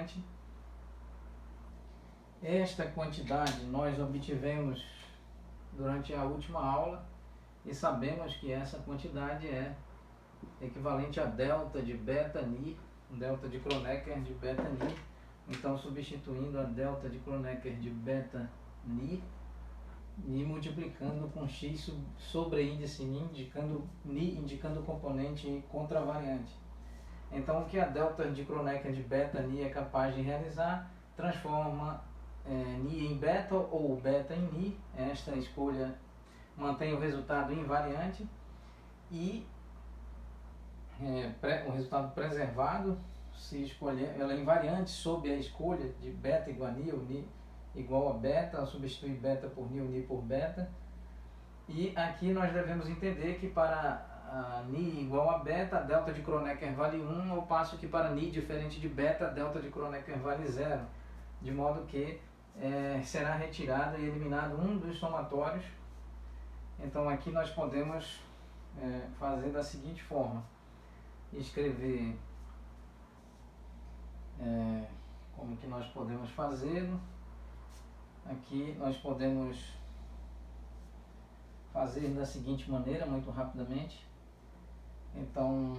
variante. Esta quantidade nós obtivemos durante a última aula e sabemos que essa quantidade é equivalente a delta de beta-ni, delta de Kronecker de beta-ni. Então, substituindo a delta de Kronecker de beta-ni e multiplicando com x sobre índice ni, indicando o componente contravariante. Então, o que a delta de Kronecker de beta-ni é capaz de realizar, transforma ni em beta ou beta em ni. Esta escolha mantém o resultado invariante e o resultado preservado, se escolher, ela é invariante sob a escolha de beta igual a ni ou ni igual a beta, substituir beta por ni ou ni por beta. E aqui nós devemos entender que para a ni igual a beta, a delta de Kronecker vale 1, ao passo que para ni diferente de beta, a delta de Kronecker vale 0. De modo que será retirado e eliminado um dos somatórios. Então aqui nós podemos fazer da seguinte forma: escrever como que nós podemos fazer. Aqui nós podemos fazer da seguinte maneira, muito rapidamente. Então,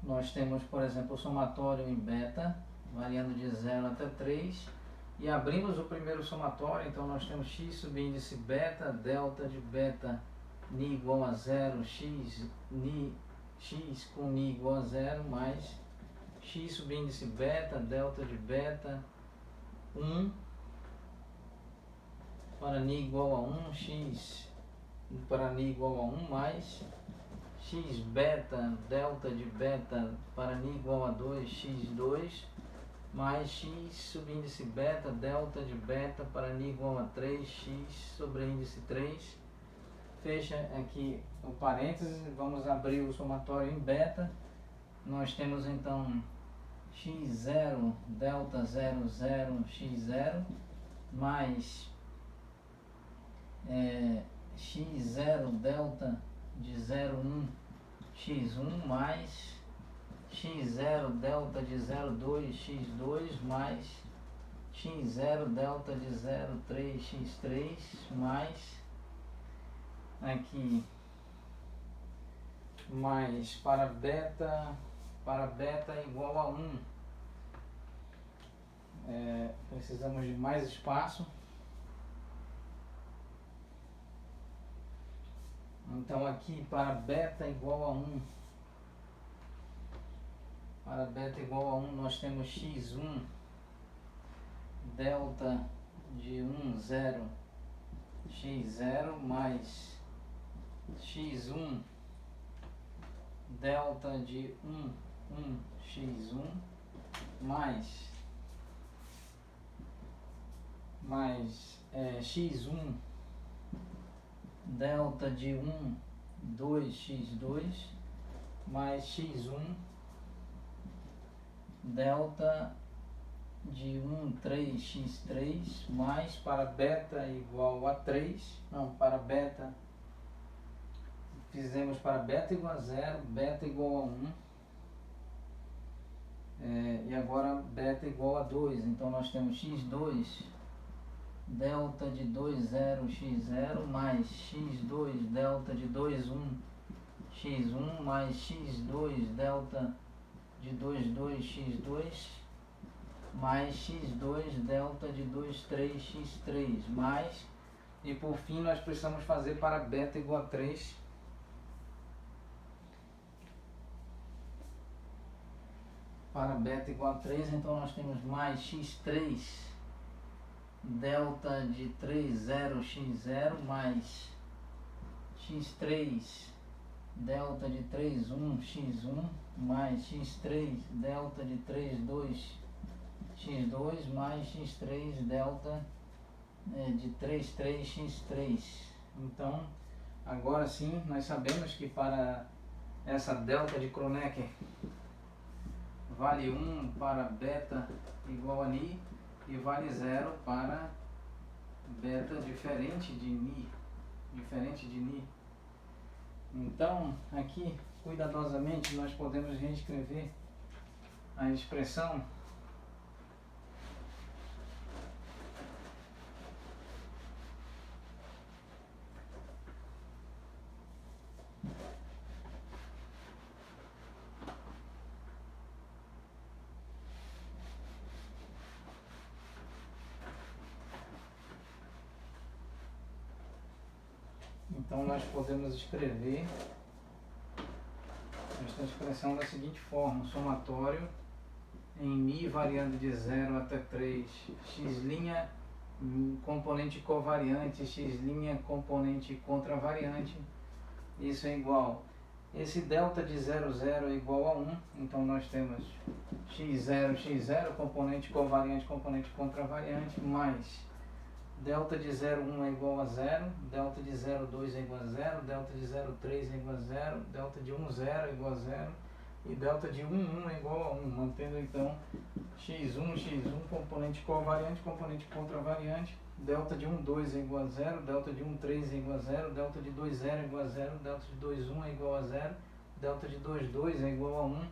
nós temos, por exemplo, o somatório em beta, variando de 0 até 3, e abrimos o primeiro somatório. Então nós temos x subíndice beta, delta de beta ni igual a 0, x com ni igual a 0, mais x subíndice beta, delta de beta 1 para ni igual a 1, x para ni igual a 1, mais x beta, delta de beta para ni igual a 2, x2, mais x subíndice beta, delta de beta para ni igual a 3, x sobre índice 3. Fecha aqui o parênteses, vamos abrir o somatório em beta. Nós temos então x0, delta 0, 0, x0, mais x0, delta de 0, 1, x1, mais x0, delta de 0, 2, x2, mais x0, delta de 0, 3, x3, mais aqui mais para beta igual a 1. Precisamos de mais espaço. Então aqui para beta igual a 1, para beta igual a 1 nós temos x1, delta de 1, 0, x0, mais x1, delta de 1, 1, x1, mais x1, delta de 1, 2, x2, mais x1, delta de 1, 3, x3, mais para beta igual a 3, não, para beta, fizemos para beta igual a 0, beta igual a 1, e agora beta igual a 2, então nós temos x2, delta de 2, 0, x0, mais x2, delta de 2, 1, x1, mais x2, delta de 2, 2, x2, mais x2, delta de 2, 3, x3, mais, e por fim nós precisamos fazer para beta igual a 3. Para beta igual a 3, então nós temos mais x3, delta de 3, 0, x0, mais x3, delta de 3, 1, x1, mais x3, delta de 3, 2, x2, mais x3, delta de 3, 3, x3. Então, agora sim, nós sabemos que para essa delta de Kronecker vale 1 para beta igual a ni e vale 0 para beta diferente de ni. Então, aqui, cuidadosamente, nós podemos reescrever a expressão então nós podemos escrever esta expressão da seguinte forma: o somatório em μ variando de 0 até 3, x' componente covariante, x' componente contravariante, isso é igual, esse delta de 0, 0 é igual a 1, então nós temos x0, x0, componente covariante, componente contravariante, mais delta de 0, 1 é igual a 0, delta de 0, 2 é igual a 0, delta de 0, 3 é igual a 0, delta de 1, 0 é igual a 0 e delta de 1, 1 é igual a 1, mantendo então x1, componente covariante, componente contravariante, delta de 1, 2 é igual a 0, delta de 1, 3 é igual a 0, delta de 2, 0 é igual a 0, delta de 2, 1 é igual a 0, delta de 2, 2 é igual a 1,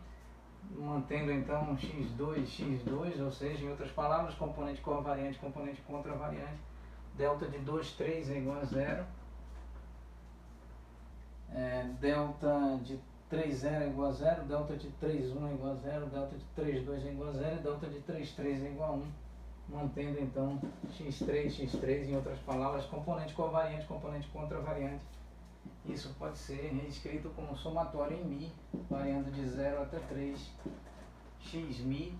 mantendo então x2, ou seja, em outras palavras, componente covariante, componente contravariante, delta de 2, 3 é igual a 0, delta de 3, 0 é igual a 0, delta de 3, 1 é igual a 0, delta de 3, 2 é igual a 0 e delta de 3, 3 é igual a 1, mantendo então x3, em outras palavras, componente covariante, componente contravariante. Isso pode ser reescrito como somatório em μ, variando de 0 até 3, xμ.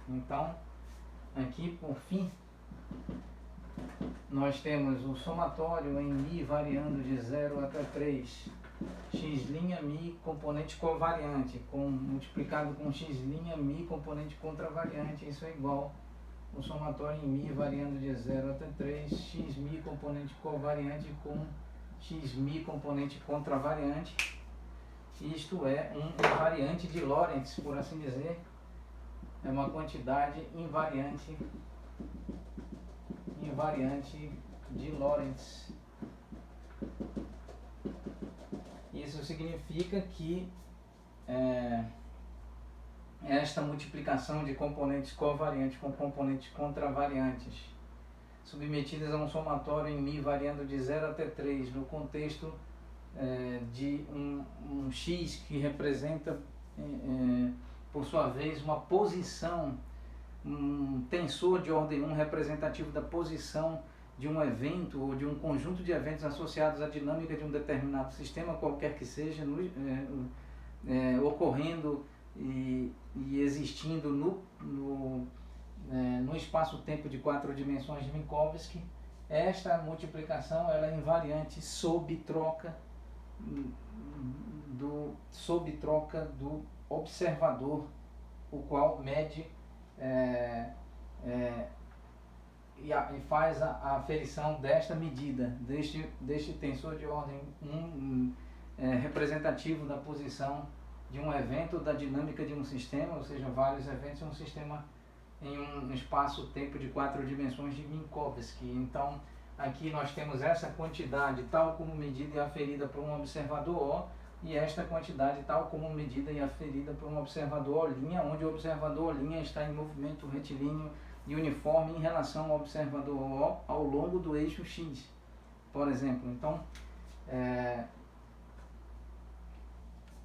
Então, aqui por fim, nós temos o somatório em μ variando de 0 até 3, x'μ componente covariante, multiplicado com x'μ componente contravariante, isso é igual o somatório em μ variando de 0 até 3, x'μ componente covariante com x'μ componente contravariante, isto é um invariante de Lorentz, por assim dizer, é uma quantidade invariante de Lorentz. Isso significa que esta multiplicação de componentes covariantes com componentes contravariantes submetidas a um somatório em μ variando de 0 até 3 no contexto de um x que representa por sua vez uma posição, um tensor de ordem 1 representativo da posição de um evento ou de um conjunto de eventos associados à dinâmica de um determinado sistema, qualquer que seja, ocorrendo e existindo no espaço-tempo de 4 dimensões de Minkowski. Esta multiplicação ela é invariante sob troca do observador, o qual mede e faz a aferição desta medida, deste tensor de ordem 1 representativo da posição de um evento da dinâmica de um sistema, ou seja, vários eventos em um sistema em um espaço-tempo de 4 dimensões de Minkowski. Então, aqui nós temos essa quantidade tal como medida e aferida por um observador O, e esta quantidade tal como medida e aferida por um observador O', onde o observador O' está em movimento retilíneo e uniforme em relação ao observador O ao longo do eixo X, por exemplo.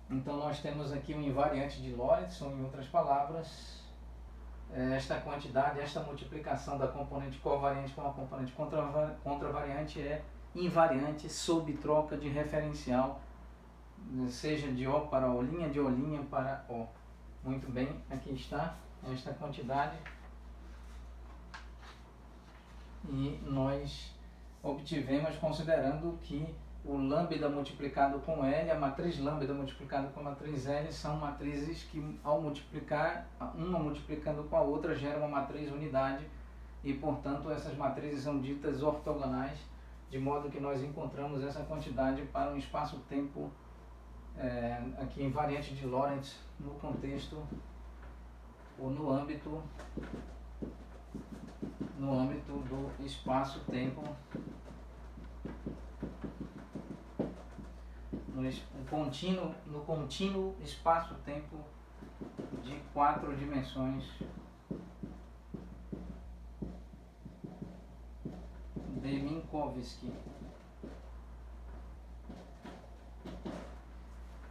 Então nós temos aqui um invariante de Lorentz, ou em outras palavras, esta quantidade, esta multiplicação da componente covariante com a componente contravariante é invariante sob troca de referencial, seja de O para O', de O' para O. Muito bem, aqui está esta quantidade. E nós obtivemos considerando que o lambda multiplicado com L, a matriz lambda multiplicada com a matriz L são matrizes que, ao multiplicar, uma multiplicando com a outra, gera uma matriz unidade e, portanto, essas matrizes são ditas ortogonais, de modo que nós encontramos essa quantidade para um espaço-tempo aqui invariante de Lorentz no contexto ou no âmbito do espaço-tempo, no contínuo espaço-tempo 4 dimensões de Minkowski.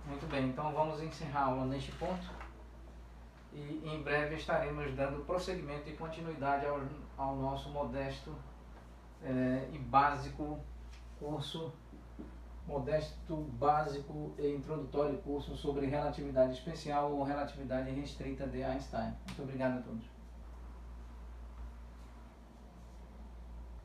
Muito bem, então vamos encerrar a aula neste ponto e em breve estaremos dando prosseguimento e continuidade ao nosso modesto e básico curso, modesto básico e introdutório curso sobre relatividade especial ou relatividade restrita de Einstein. Muito obrigado a todos.